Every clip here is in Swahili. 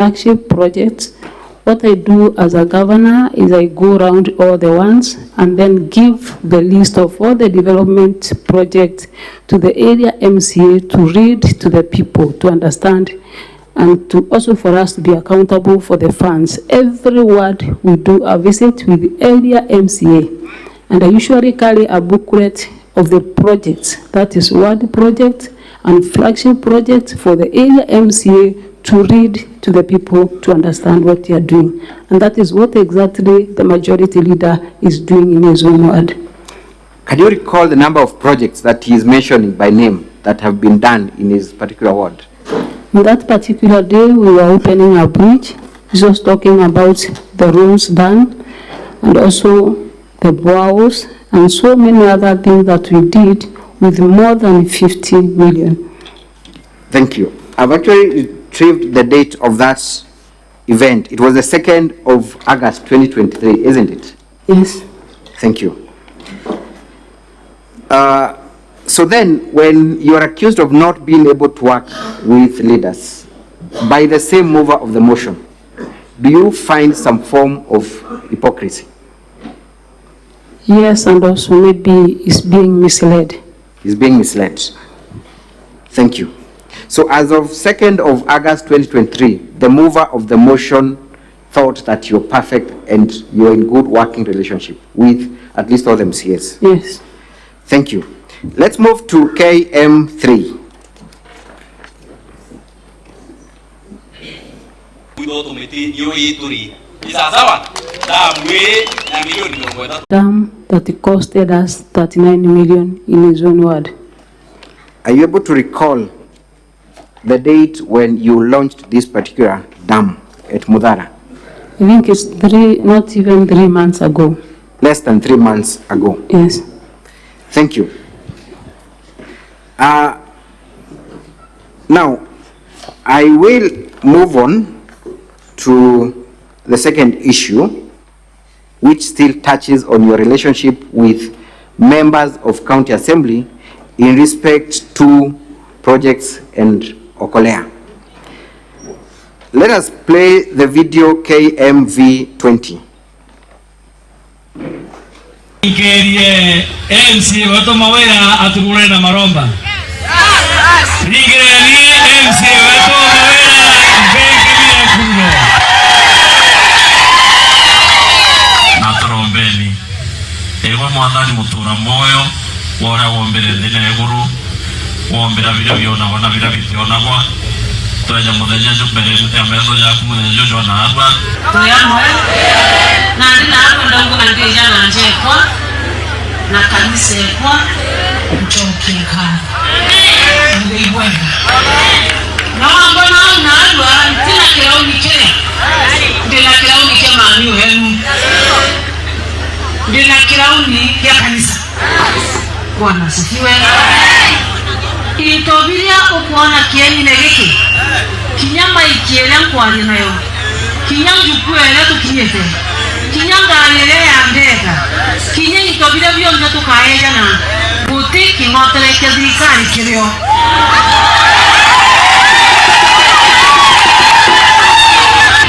flagship projects, what I do as a governor is I go around all the ones and then give the list of all the development projects to the area MCA to read to the people, to understand, and to also for us to be accountable for the funds. Every ward we do a visit with the area MCA, and I usually carry a booklet of the projects, that is ward project and flagship project for the area MCA to read to the people to understand what they are doing. And that is what exactly the majority leader is doing in his own ward. Can you recall the number of projects that he is mentioning by name that have been done in his particular ward? On that particular day, we were opening a bridge. He was talking about the roads done and also the boreholes and so many other things that we did with more than 50 million. Thank you. I've actually retrieved the date of that event. It was the 2nd of August 2023, isn't it? Yes. Thank you. So then, when you are accused of not being able to work with leaders by the same mover of the motion, do you find some form of hypocrisy? Yes, and also maybe is being misled. Is being misled. Thank you. So as of 2nd of August 2023, the mover of the motion thought that you're perfect and you're in good working relationship with at least all the MCAs. Yes. Thank you. Let's move to KM3. Dam that it costed us 39 million in his own word. Are you able to recall the date when you launched this particular dam at Mudara? I think it's not even 3 months ago. Less than 3 months ago. Yes. Thank you. Now, I will move on to the second issue, which still touches on your relationship with members of County Assembly in respect to projects and Okolea. Let us play the video KMV 20. MC wato mawera atugure na maromba. Rigirani MC wato mawera benki bila kuno. Natorombeni. Ewa mwadhani mutura moyo wora wombere ndine eguru wombera video yona wana video yona kwa toya mudanya jubere ya mezo ya kumudanya jojo na arwa toya moyo na ndina arwa ndangu angeja na njekwa na kanisa kwa mchokeka ngibwega na mbona na arwa tina kirauni kile ndina kirauni kema amiu henu ndina kirauni ya kanisa Bwana sifiwe. Itobiria okuona kieni negeki. Kinyama ikiele nkwali nayo. Kinyangu kuele tukinyete. Kinyanga alele ya ndega. Kinye itobiria bionjo tukaeja na butiki ngoteleke zikari kilio.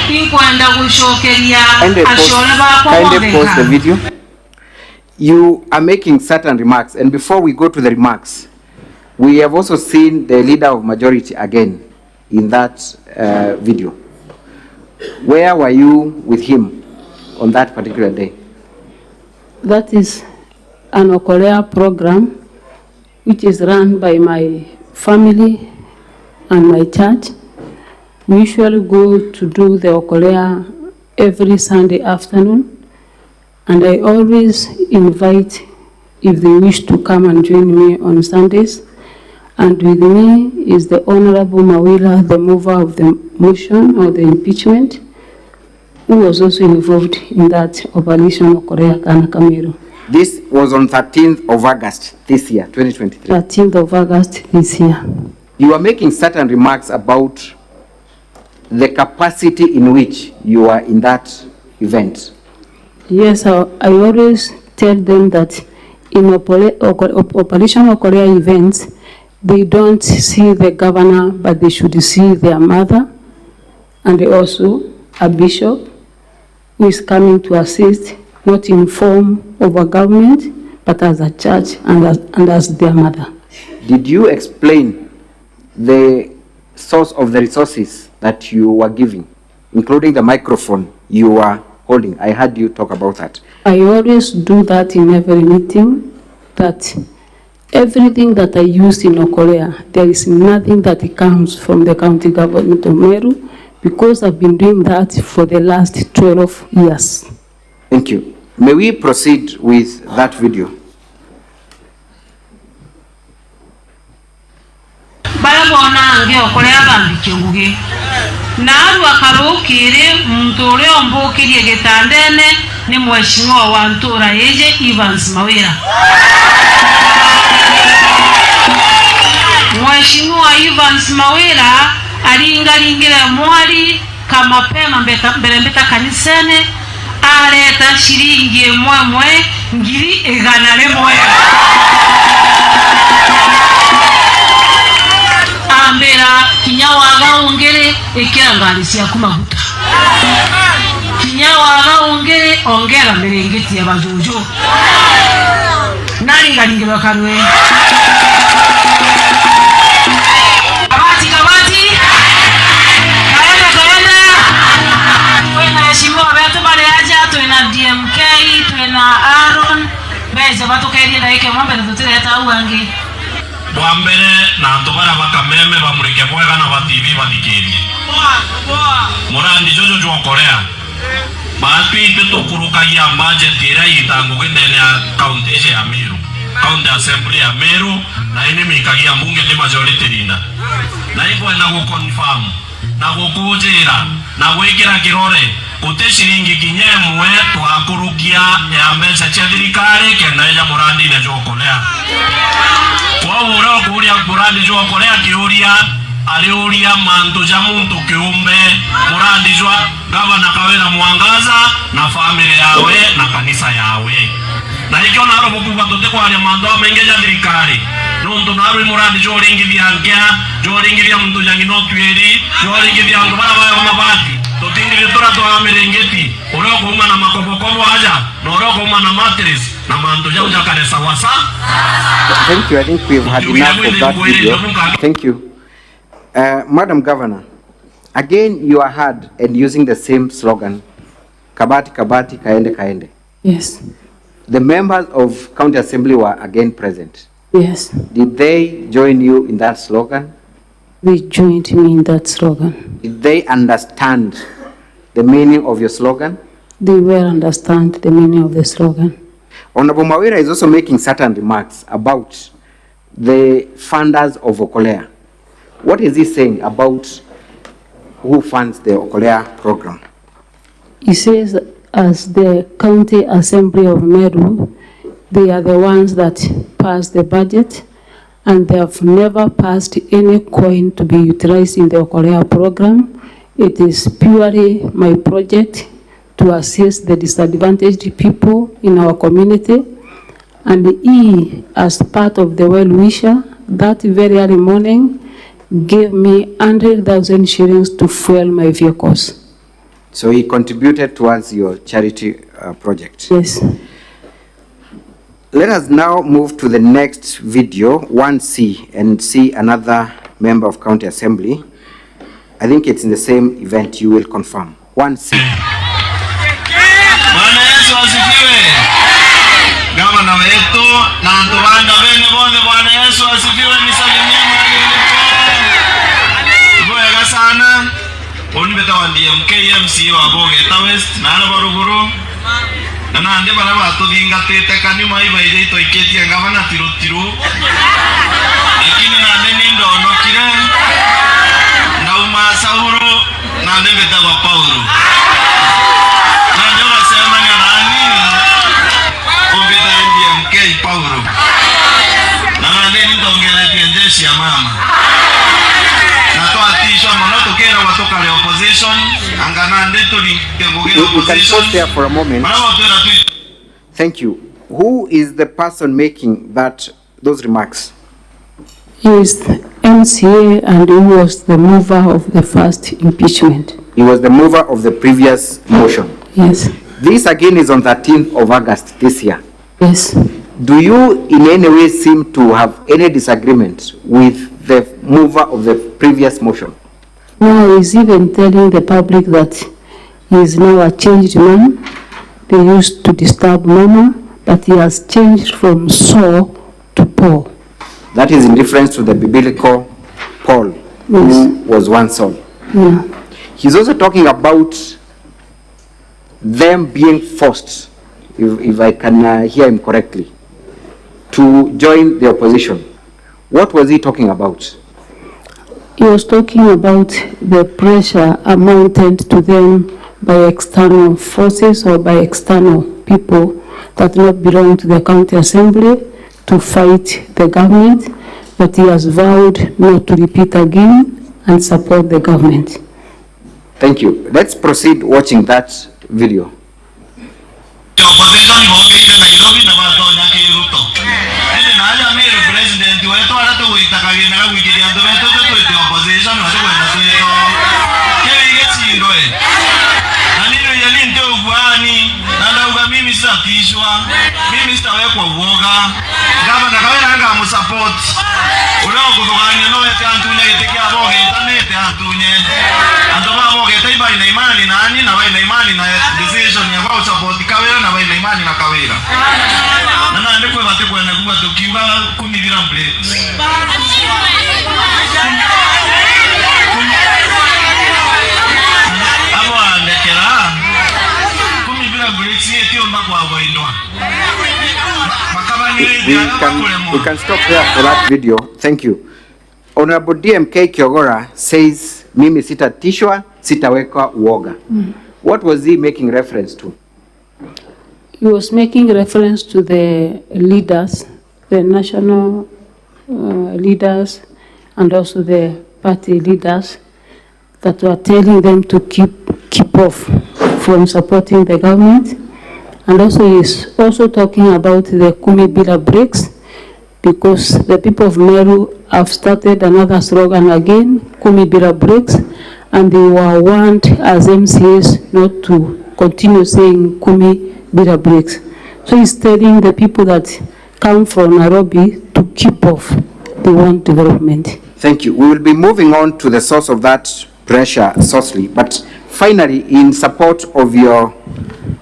Inkwanda kushokeria ashole ba kwa pause the video. You are making certain remarks, and before we go to the remarks, we have also seen the leader of majority again in that video. Where were you with him on that particular day? That is an Okolea program which is run by my family and my church. We usually go to do the Okolea every Sunday afternoon. And I always invite, if they wish to come and join me on Sundays. And with me is the Honorable Mawila, the mover of the motion or the impeachment, who was also involved in that operation of Korea Kanaka Meru. This was on 13th of August this year, 2023. 13th of August this year. You are making certain remarks about the capacity in which you are in that event. Yes, I always tell them that in operational Korea events, they don't see the governor, but they should see their mother and also a bishop who is coming to assist, not in form of a government, but as a church and as their mother. Did you explain the source of the resources that you were giving, including the microphone you were holding? I heard you talk about that. I always do that in every meeting, that everything that I use in Okolea, there is nothing that comes from the county government of Meru, because I've been doing that for the last 12 years. Thank you. May we proceed with that video? Barabona nge Okolea bambike nguge. Naru akarukire mtu ule ombukirie gitandene ni mheshimiwa wa Ntura yeje Evans Mawira. Mheshimiwa Evans Mawira alingalingile mwali kama pema mbelembeta kanisene aleta shilingi mwemwe ngiri igana limwe. Ambera kinyawaga ongere ekirangalisia kumaguta. Kinyawaga ongere ongera merengeti ya bajojo. Nalingalingile wakarwe. DMK, tuena Aaron, beza batukerie daike mwambe tutire hata uangi. Bwambere na ntobara bakameme bamurike bwega na ba TV badikerie. Murandi jojo jo Korea. Bapi bitukuruka ya budget ira itango kwendene ya county ya Meru. County assembly ya Meru na ine mikagia mbunge ni majority linda. Na iko enda ku confirm na gukujira na gwikira kirore ute shilingi kinyemwe twakurukia ya mbeca cia thirikari kenda ya murandi ne jokolea kwa ura kuria murandi jokolea kiuria aliuria mantu ja muntu kiumbe murandi jwa gavana Kawira Mwangaza na family yawe na kanisa yawe na hikyo naro bukuba tote kwa ya mando mengi ya thirikari nundu naro murandi jo ringi vyangia jo ringi vya muntu jangi no tweri jo ringi vya ndo bara bayo mabati totindire tora to amerengeti uroko uma na makobokobo aja na uroko uma na mattress na mando ja ujakare sawasa. Thank you. I think we've had enough of that video. Thank you. Madam Governor, again you are heard and using the same slogan, Kabati Kabati Kaende Kaende. Yes. The members of County Assembly were again present. Yes. Did they join you in that slogan? They joined me in that slogan. Did they understand the meaning of your slogan? They will understand the meaning of the slogan. Honorable Mawira is also making certain remarks about the funders of Okolea. What is he saying about who funds the Okolea program? He says, as the County Assembly of Meru, they are the ones that pass the budget, and they have never passed any coin to be utilized in the Okolea program. It is purely my project to assist the disadvantaged people in our community. And he, as part of the well-wisher, that very early morning, gave me 100,000 shillings to fuel my vehicles. So he contributed towards your charity project? Yes. Let us now move to the next video, 1C, and see another member of County Assembly. I think it's in the same event, you will confirm. 1C. Bwana Yesu asifiwe. Gavana wetu na ntubanda bene bonde Bwana Yesu asifiwe nisalimie mahali ulipo. Bwega sana. Onibeta wa DMK MC wa Bogeta West na Baruguru. Na ande bana batudinga tete kanima iba ile to iketia gavana tiru. Lakini na nene ndono kire. Na uma sauro na ndebeta wa Paulo. Paulo na nani ndongele tiendeshi ya mama na toa tisho monoto kera watoka le opposition angana ndeto lingogela opposition. There for a moment. Thank you. Who is the person making those remarks? He is the MCA and he was the mover of the first impeachment. He was the mover of the previous motion. Yes. This again is on 13th of August this year. Yes. Do you in any way seem to have any disagreement with the mover of the previous motion? Now he's even telling the public that he is now a changed man. They used to disturb Mama, but he has changed from Saul to Paul. That is in reference to the biblical Paul, who was one Saul. Yeah. He's also talking about them being forced, if I can hear him correctly, to join the opposition. What was he talking about? He was talking about the pressure amounted to them by external forces or by external people that do not belong to the county assembly to fight the government, but he has vowed not to repeat again and support the government. Thank you. Let's proceed watching that video. We can stop there for that video. Thank you. Honorable DMK Kiogora says, mimi sitatishwa, sitawekwa uoga. What was he making reference to? He was making reference to the leaders, the national leaders, and also the party leaders that were telling them to keep off from supporting the government. And also he's also talking about the Kumi Bila breaks, because the people of Meru have started another slogan again, Kumi Bila breaks, and they were warned as MCAs not to continue saying Kumi Bila breaks. So he's telling the people that come from Nairobi to keep off. They want development. Thank you. We will be moving on to the source of that pressure, sourcely. But finally, in support of your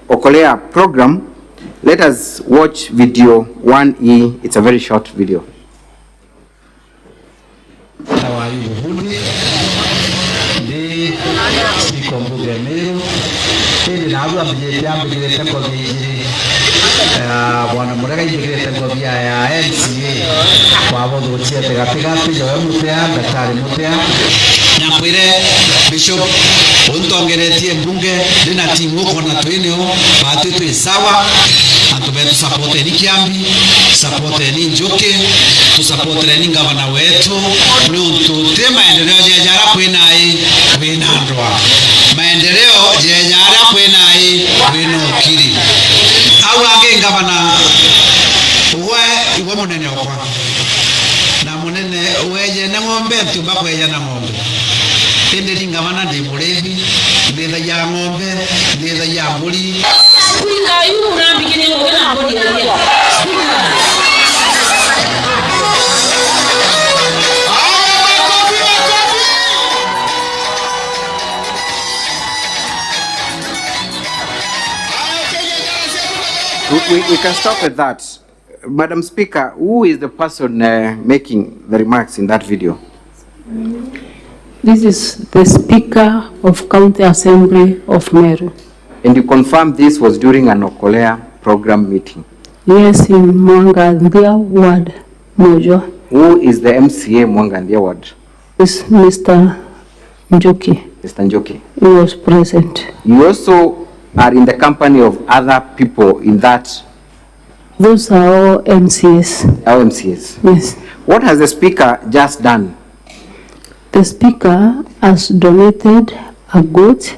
Okolea program, let us watch video 1E. It's a very short video. Bwana murega igirete ngobia ya NCA kwa bodo chiete gatigati yo mutea daktari mutea nyakwire bishop untongeretie mbunge dina timu kona twinio batu tu sawa antubetu support ni kiambi support ni njoke tu support ni gavana wetu mtu tema endeleo jejara kwinai kwinandwa maendeleo jejara kwinai kwinokiri awage gavana uwe munene okwa na munene weje na ng'ombe ntumba kweja na ng'ombe ende gavana ndi murevi ndetha ya ng'ombe ndetha ya mburi spinga yu urambikire ng'ombe mburi ya We can stop at that. Madam Speaker, who is the person making the remarks in that video? This is the Speaker of County Assembly of Meru. And you confirm this was during an Okolea program meeting? Yes, in Mwangandia Ward, Mojo. Who is the MCA Mwangandia Ward? It's Mr. Njoki. Mr. Njoki. He was present. You also are in the company of other people in that? Those are all MCAs. All MCAs? Yes. What has the Speaker just done? The Speaker has donated a goat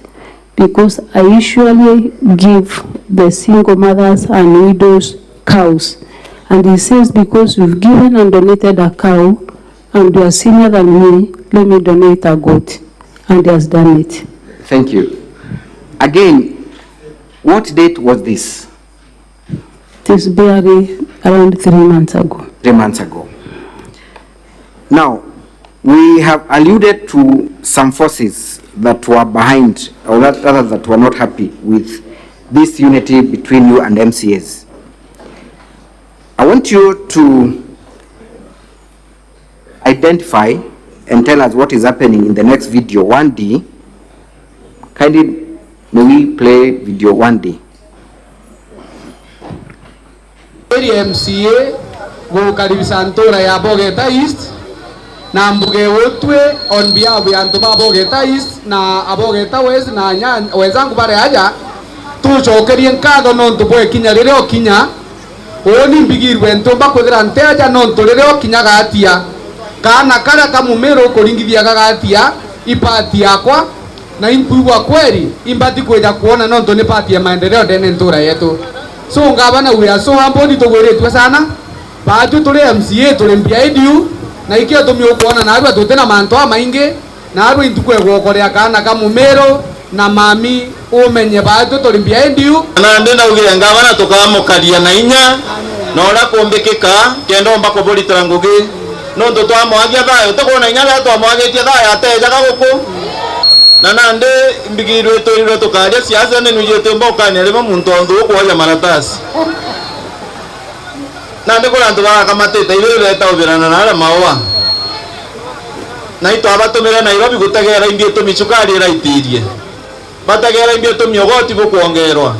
because I usually give the single mothers and widows cows. And he says, because you've given and donated a cow and you are senior than me, let me donate a goat. And he has done it. Thank you. Again, what date was this? It is barely around 3 months ago. 3 months ago. Now, we have alluded to some forces that were behind, or rather that were not happy with this unity between you and MCAs. I want you to identify and tell us what is happening in the next video 1D. Kindly, may we play video 1D? MCA go karibisa ntora ya Bogeta East na mbuge wotwe on behalf ya ntoba Bogeta East na Abogeta West na wezangu bare aja tucokerie nkatho nontu bwe kinya rire okinya oni mbigirwe ntomba kwithira nte aja nontu rire okinya gatia kana kara kamumero kuringithia gagatia ipati yakwa na impuigwa kweli imbati kweja kuona nontu ni pati ya maendeleo ndene ntura yetu. So ngabana we are so humble tugwiritwe sana batu tuli MCA tuli MPIDU na ikio tumio kuona na arwa tutena manto maingi na arwa intukwe gwokorea kana kamumero na mami umenye batu tuli MPIDU na ndenda ugira ngabana tukamukaria na inya na ora kumbikika kendo mbako boli trangugi nondo twamwagia thayo tukona inya ya twamwagitie thayo ateja gaguku na nande mbigirwe toriro tukaria siasa ne nuje tembo kane rema muntu ondu ukwoya maratasi nande kurantu bakamatete ibere ta ubirana na ala mawa na ito abatumira Nairobi gutagera imbie tumicukari raitirie batagera imbie tumyogoti bukuongerwa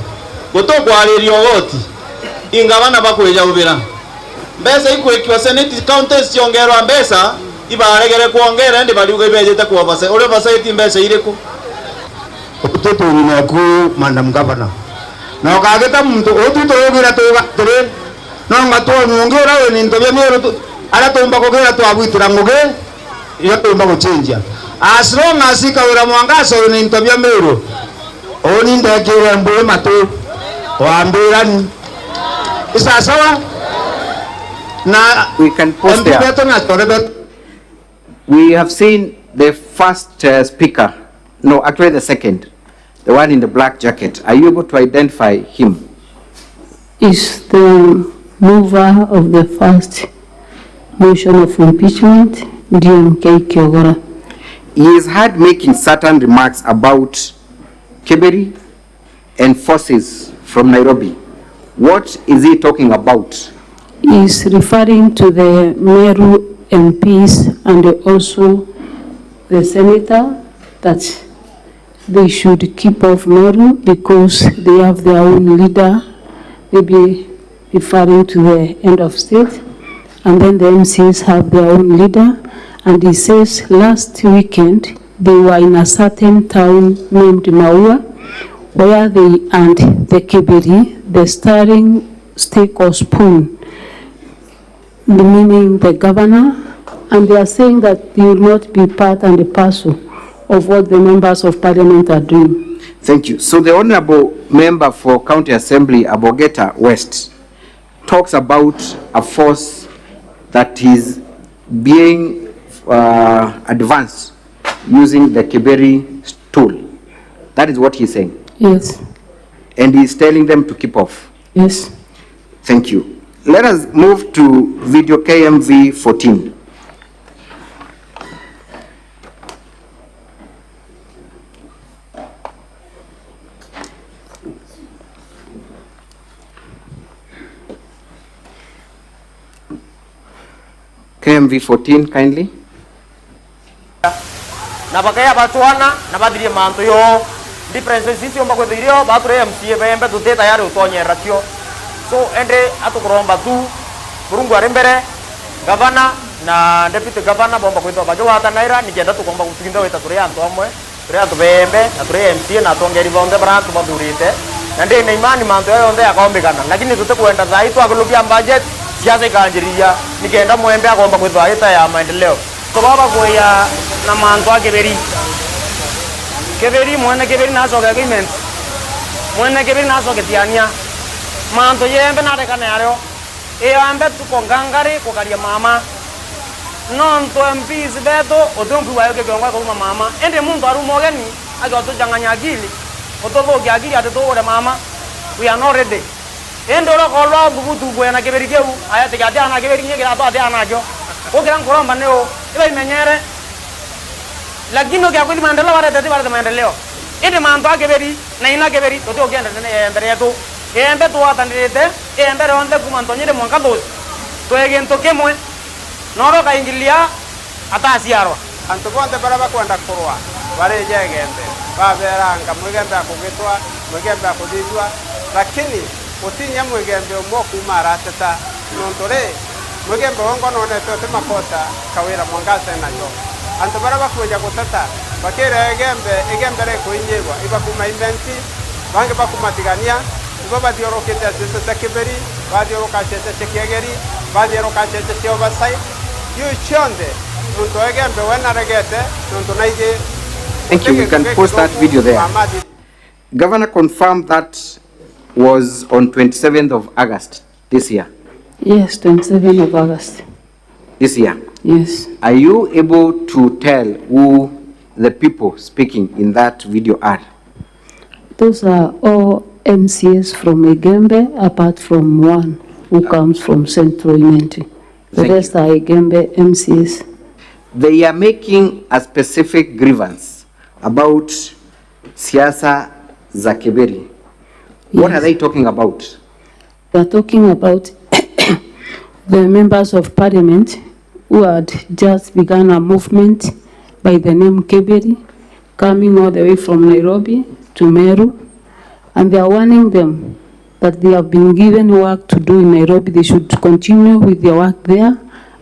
gutokwarĩrio goti ingabana bakweja ubira mbesa ikwekiwa senate counties ciongerwa mbesa ibaregere kuongera ndi baliuga ibejete kwa base ule base mbesa ireko ututu unaku Madam Governor na ukageta muntu ututu ugira tore no ngato ngora we nintobye Meru ala tomba kogera twabwitira nguge iyo tomba kuchenja as long as Kawira mwangaso we nintobye Meru oni ndekere mbwe matu waambirani isa sawa na we can post there. We have seen the first speaker, no, actually the second, the one in the black jacket. Are you able to identify him? Is the mover of the first motion of impeachment, DMK Kawira. He is heard making certain remarks about Keberi and forces from Nairobi. What is he talking about? He is referring to the Meru MPs and also the senator that they should keep off Meru because they have their own leader, maybe referring to the end of state, and then the MCs have their own leader. And he says last weekend they were in a certain town named Maua where they earned the Keberi, the starring stake or spoon, meaning the governor, and they are saying that they will not be part and parcel of what the members of parliament are doing. Thank you. So the honorable member for County Assembly, Abogeta West, talks about a force that is being advanced using the Keberi tool. That is what he's saying. Yes. And he's telling them to keep off. Yes. Thank you. Let us move to video KMV 14. KMV 14, kindly. Na bakaya batuana na badiri manto yo differences sisi omba kwethirio bature MCA bembe tute tayari utonyera tio so ende atukuromba tu burungu ari mbere governor na deputy governor bomba kwetwa bajo wata naira nigenda tukomba kutukinda weta turi antu amwe turi antu bembe na turi MCA na tongeri bonde brantu badurite na ndi na imani manto yonde akaombekana lakini tute kwenda zaitu akulubia budget siasa ikanjiria nigenda mwembe akomba kwetwa ita ya maendeleo so baba goya na manto akeberi Keberi mwene Keberi naso agreement mwene Keberi naso ketiania manto yembe na rekana yaro e ambe tukongangari kokaria mama non to MPs beto odonku wayo ke gongwa ko mama ende muntu arumogeni agi to janganya agili otobo agili ate to ore mama we are not ready endo ro ko lo bubutu go na keberi geu aya te gadi ana keberi nge gira to ate ana jo o gran koromba neo iba imenyere lakini okia kweli maendeleo wale tete wale maendeleo ende manto akeberi na ina keberi to te ogenda ne embere yetu embe to atanirete embere onde kumantonyere mwanka dosi to egento kemwe noro kaingilia atasiarwa antu bonde bara bakwenda kurwa bare jegende baberanga mwegembe akugitwa mwegembe akudithwa lakini utinya mwegembe umwe kumara tata nontore mwegembe wongo none tote makota Kawira mwangaze nayo antu bara bakweja gutata bakere egembe re kuinyewa iba kuma inventi bange bakumatigania iba badiorokete asese kiberi badiorokachete chekiegeri badiorokachete oversight you chonde nunto egembe wena regete nunto naije. Thank you. We can post that video there. Governor confirmed that was on 27th of August this year. Yes, 27th of August. This year. Yes. Are you able to tell who the people speaking in that video are? Those are all MCs from Igembe, apart from one who comes from Central Imenti. The rest are Igembe MCs. They are making a specific grievance about siasa za Kiberi. What are they talking about? They are talking about the members of parliament who had just begun a movement by the name Kiberi, coming all the way from Nairobi to Meru, and they are warning them that they have been given work to do in Nairobi. They should continue with their work there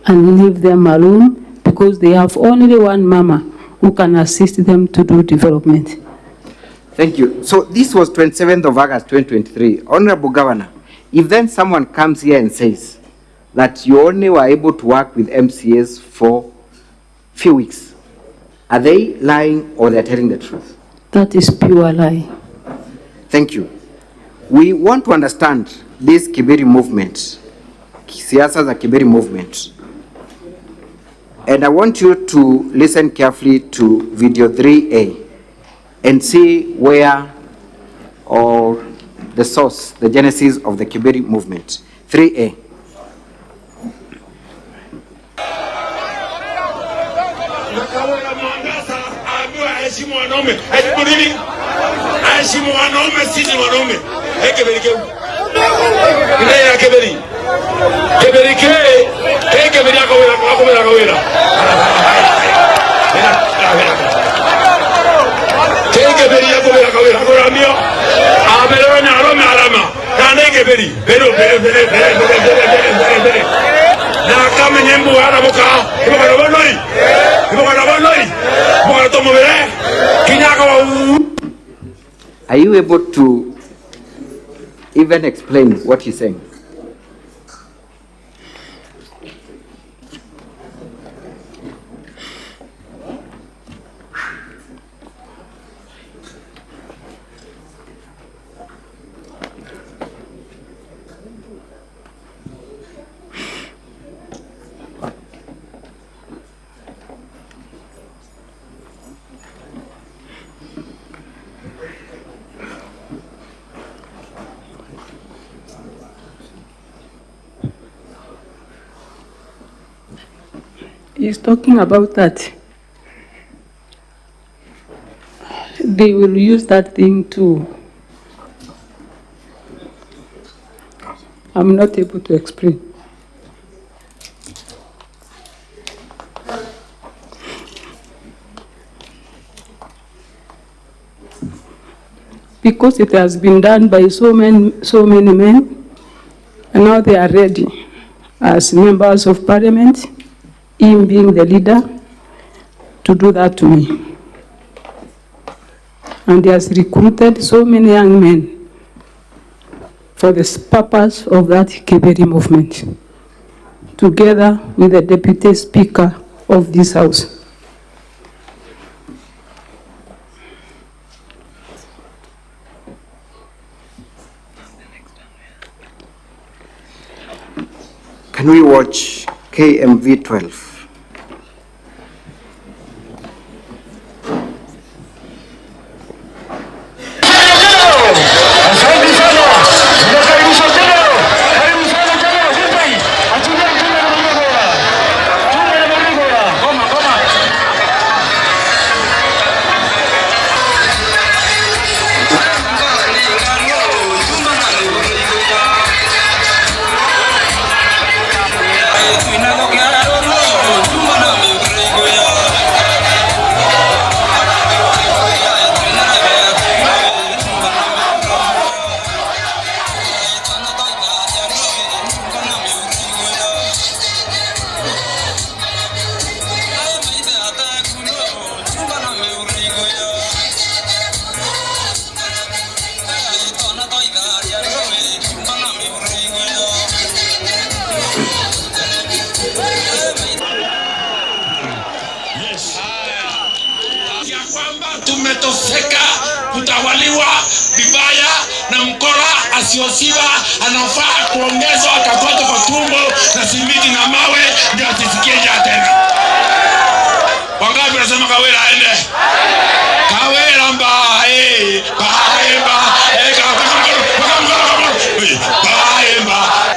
and leave them alone, because they have only one mama who can assist them to do development. Thank you. So this was 27th of August 2023. Honorable Governor, if then someone comes here and says that you only were able to work with MCAs for few weeks, are they lying or they're telling the truth? That is pure lie. Thank you. We want to understand this Kiberi movement, siasa za Kiberi movement. And I want you to listen carefully to video 3A and see where, or the source, the genesis of the Kiberi movement. 3A. Are you able to even explain what he's saying? He's talking about that. They will use that thing too. I'm not able to explain. Because it has been done by so many men, and now they are ready as members of parliament, him being the leader, to do that to me. And he has recruited so many young men for the purpose of that Kiberi movement, together with the deputy speaker of this house. Can we watch KMV 12? vibaya na mkora asiosiba anafaa kuongezwa akapata kwa tumbo na simiti na mawe ndio asisikie njaa tena. Wangapi wanasema Kawira aende? Kawira mbae,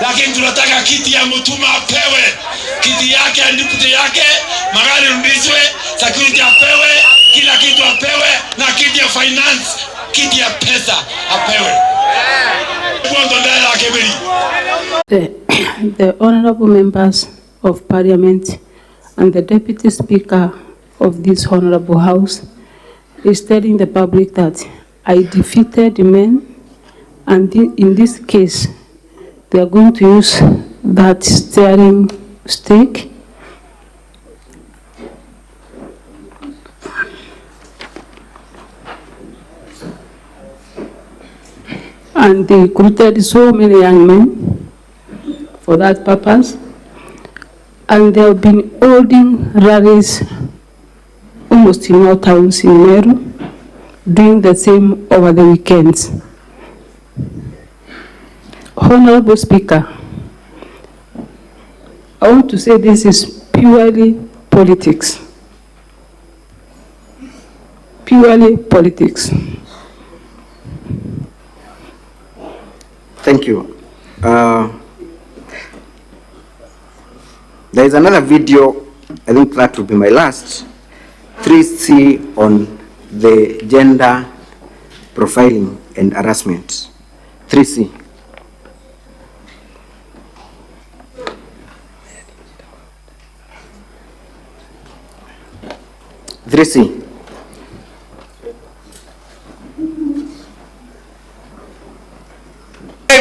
lakini tunataka kiti ya Mutuma apewe, kiti yake, deputy yake, magari rudishwe, security apewe, kila kitu apewe, na kiti ya finance, kiti ya pesa apewe. The honorable members of parliament and the deputy speaker of this honorable house is telling the public that I defeated the men, and in this case they are going to use that steering stick and they recruited so many young men for that purpose, and they have been holding rallies almost in all towns in Meru, doing the same over the weekends. Honorable Speaker, I want to say this is purely politics. Purely politics. Thank you. There is another video, I think that will be my last, 3C on the gender profiling and harassment. 3C.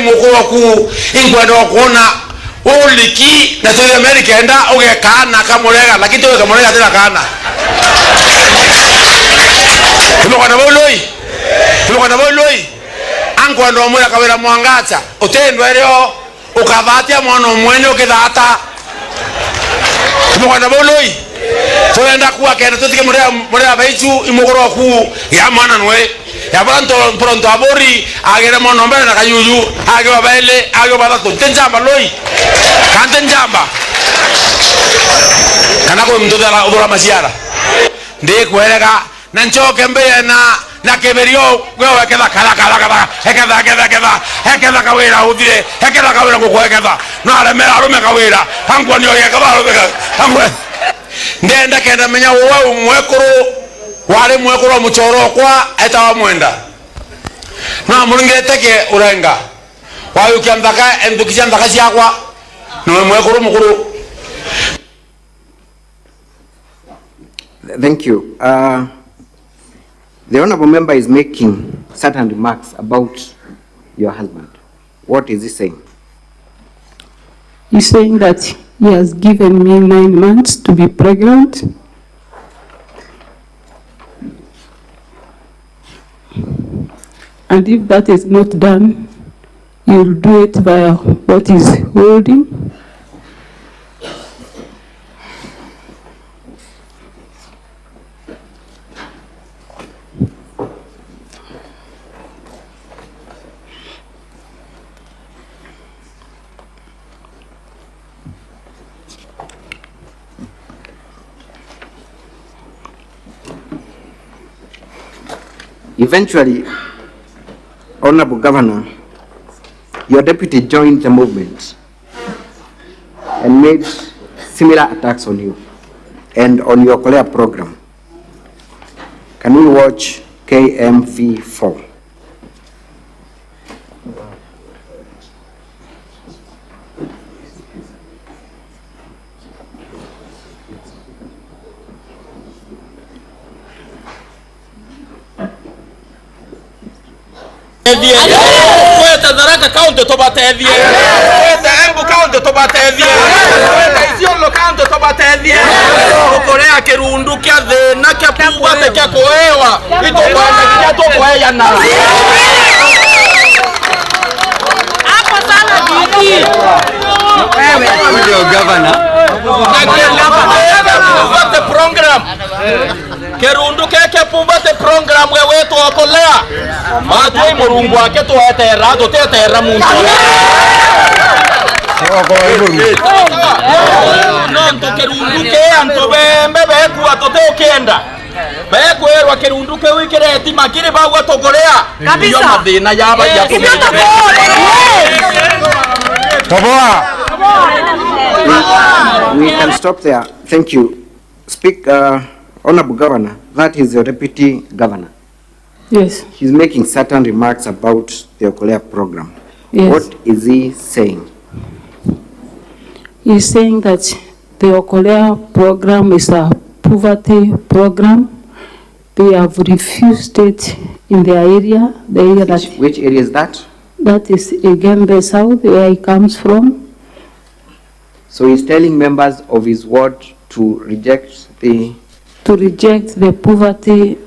Mukuru ku ingwendo kuona uliki na South America enda ugekana kamurega lakini wewe kamurega tena kana. Tumekwana boloi. Angwendo mwe Kawira mwangaza. Utendwa leo ukavatia mwana mwenye ukidhata. Tumekwana boloi. Tuenda kuwa kena tutike murega baichu imukuru ku ya mwana nwe. Ya pronto abori agere mono mbele na kayuyu age babele age badato tenjamba loi kante njamba kana ko mtoto la obora masiara ndi kuereka na nchoke mbele na keberio wewe keda kala hekeda Kawira udire hekeda Kawira kukwekeda na alemera rume Kawira hangwa nyo yekabaro hangwa ndenda kenda menya wewe mwekuru wale mwekuru muchoro kwa etawa mwenda na mulingeteke urenga wayo kiandaka endukisha ndaka siakwa no mwekuru mukuru. Thank you. The honorable member is making certain remarks about your husband. What is he saying? He's saying that he has given me 9 months to be pregnant. And if that is not done, he will do it via what is holding. Eventually, Honorable Governor, your deputy joined the movement and made similar attacks on you and on your Kolea program. Can we watch KMV4? Kweta Tharaka County tobatethie. Kweta Embu County tobatethie. Kweta Isiolo County tobatethie. Ukorea kirundu kia thina kia kubate kia kuewa. Itokwenda kia tokwea na. Hapo sana didi. Wewe ndio governor. What the program? Kerundu keke puvate program wetu okolea. Matwe murungu wake tuetera tutetera muntu. Nonto kerundu ke anto bembe beku atote okenda. Beku erwa kerundu ke wikireti makiri bagwa tokolea. Kabisa. Yo madina yaba ya We can stop there. Thank you. Speak, Honorable Governor, that is your deputy governor. Yes. He's making certain remarks about the Okolea program. Yes. What is he saying? He's saying that the Okolea program is a poverty program. They have refused it in their area. The area which area is that? That is again the south, where he comes from. So he's telling members of his ward to reject the poverty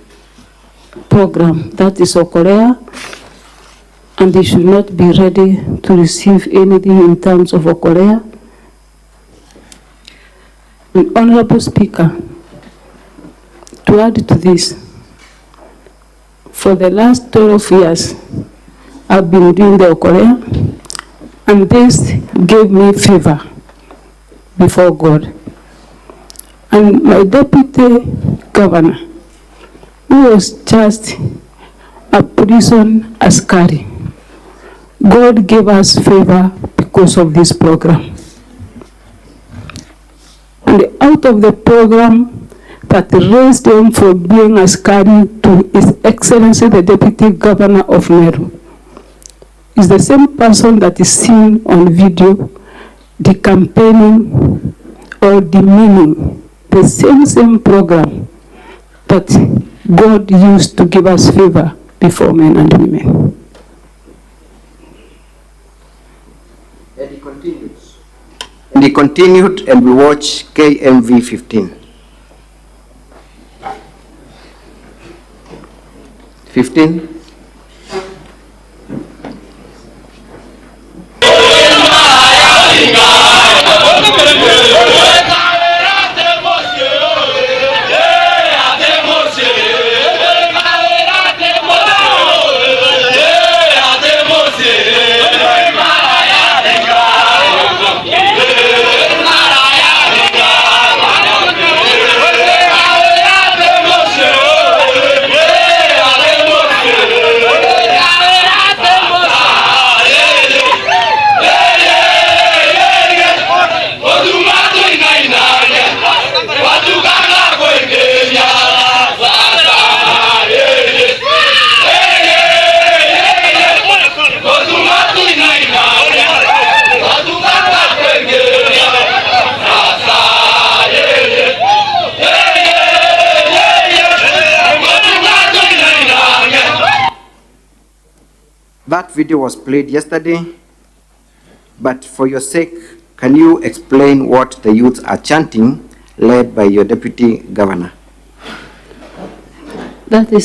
program, that is Okolea, and they should not be ready to receive anything in terms of Okolea. Honorable Speaker, to add to this, for the last 12 years, I've been doing the Okolea, and this gave me favor before God. And my deputy governor, who was just a prison askari, God gave us favor because of this program. And out of the program that raised him for being askari to His Excellency the Deputy Governor of Meru, is the same person that is seen on video, the campaigning or demeaning the same program that God used to give us favor before men and women. And he continues. And he continued, and we watch KMV 15. 15. That video was played yesterday, but for your sake, can you explain what the youths are chanting, led by your deputy governor? That is